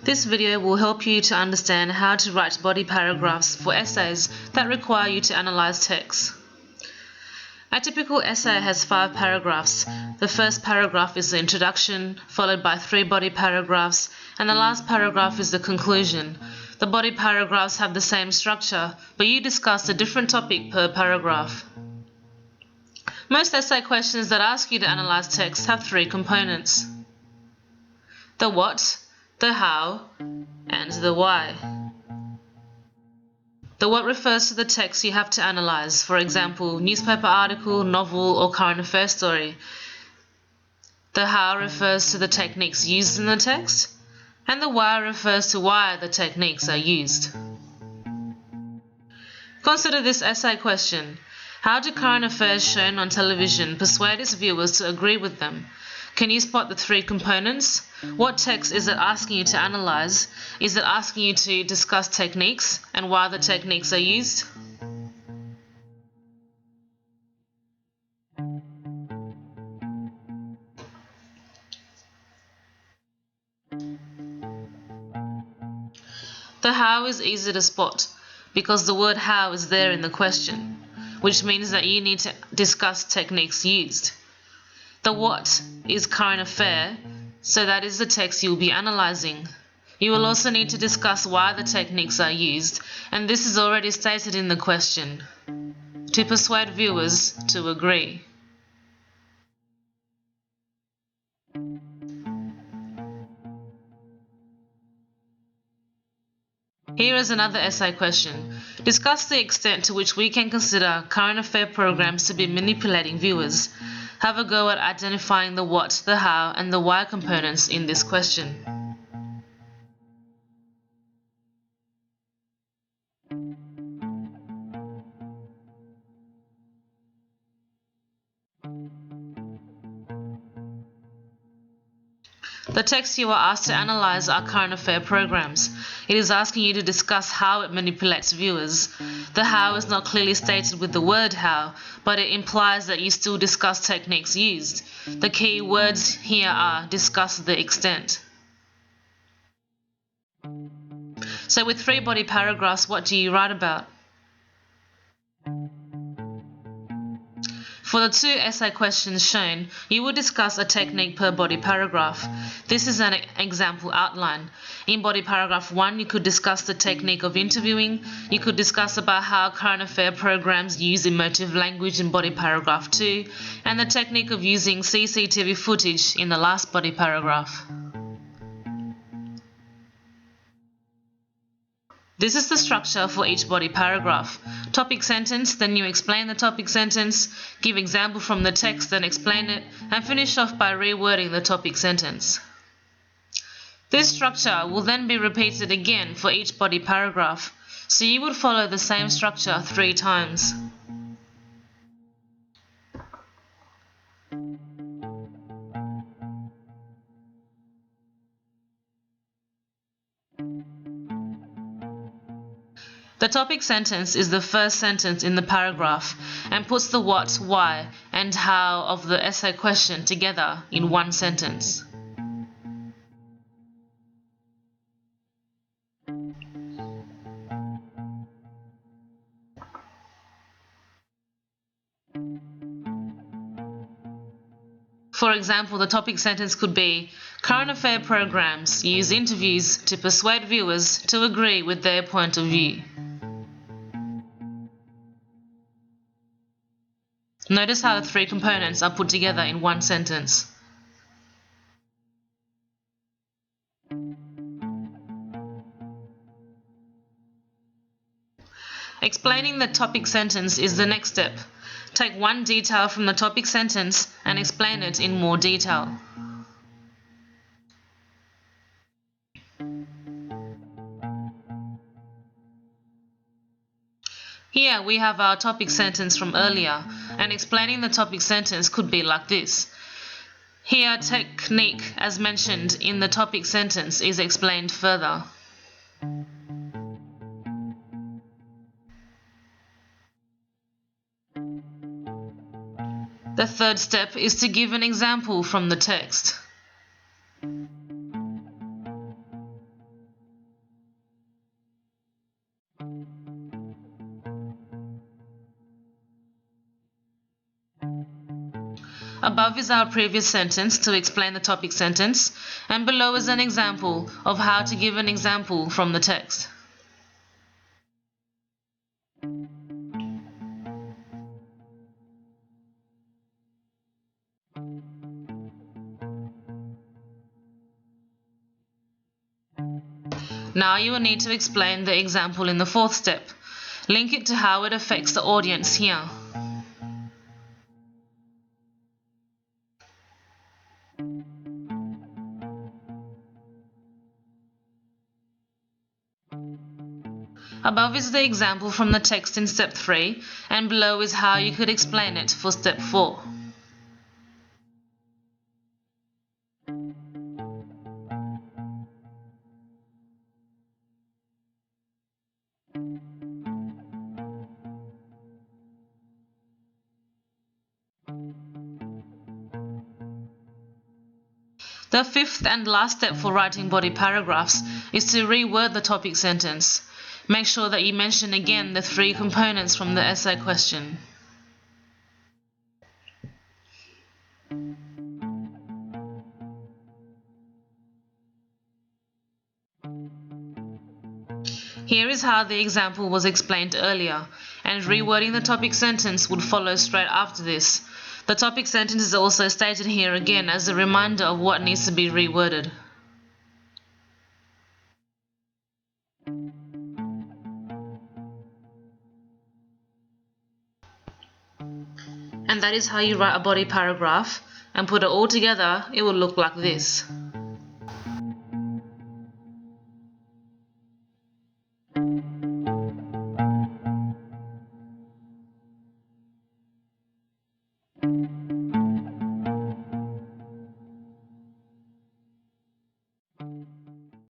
This video will help you to understand how to write body paragraphs for essays that require you to analyze text. A typical essay has 5 paragraphs. The first paragraph is the introduction, followed by 3 body paragraphs, and the last paragraph is the conclusion. The body paragraphs have the same structure, but you discuss a different topic per paragraph. Most essay questions that ask you to analyze text have 3 components: the what, the how, and the why. The what refers to the text you have to analyze, for example, newspaper article, novel, or current affair story. The how refers to the techniques used in the text, and the why refers to why the techniques are used. Consider this essay question. How do current affairs shown on television persuade its viewers to agree with them? Can you spot the 3 components? What text is it asking you to analyze? Is it asking you to discuss techniques and why the techniques are used? The how is easy to spot because the word how is there in the question, which means that you need to discuss techniques used. The what is current affair, so that is the text you will be analyzing. You will also need to discuss why the techniques are used, and this is already stated in the question, to persuade viewers to agree. Here is another essay question. Discuss the extent to which we can consider current affair programs to be manipulating viewers. Have a go at identifying the what, the how, and the why components in this question. The texts you are asked to analyze are current affair programs. It is asking you to discuss how it manipulates viewers. The how is not clearly stated with the word how, but it implies that you still discuss techniques used. The key words here are discuss the extent. So with 3 body paragraphs, what do you write about? For the 2 essay questions shown, you will discuss a technique per body paragraph. This is an example outline. In body paragraph 1, you could discuss the technique of interviewing. You could discuss about how current affair programs use emotive language in body paragraph 2, and the technique of using CCTV footage in the last body paragraph. This is the structure for each body paragraph. Topic sentence, then you explain the topic sentence, give example from the text, then explain it, and finish off by rewording the topic sentence. This structure will then be repeated again for each body paragraph, so you would follow the same structure 3 times. The topic sentence is the first sentence in the paragraph and puts the what, why, and how of the essay question together in one sentence. For example, the topic sentence could be, current affair programs use interviews to persuade viewers to agree with their point of view. Notice how the 3 components are put together in one sentence. Explaining the topic sentence is the next step. Take one detail from the topic sentence and explain it in more detail. Here we have our topic sentence from earlier, and explaining the topic sentence could be like this. Here, technique, as mentioned in the topic sentence, is explained further. The third step is to give an example from the text. Above is our previous sentence to explain the topic sentence, and below is an example of how to give an example from the text. Now you will need to explain the example in the fourth step. Link it to how it affects the audience here. Above is the example from the text in step 3, and below is how you could explain it for step 4. The fifth and last step for writing body paragraphs is to reword the topic sentence. Make sure that you mention again the 3 components from the essay question. Here is how the example was explained earlier, and rewording the topic sentence would follow straight after this. The topic sentence is also stated here again as a reminder of what needs to be reworded. And that is how you write a body paragraph, and put it all together, it will look like this.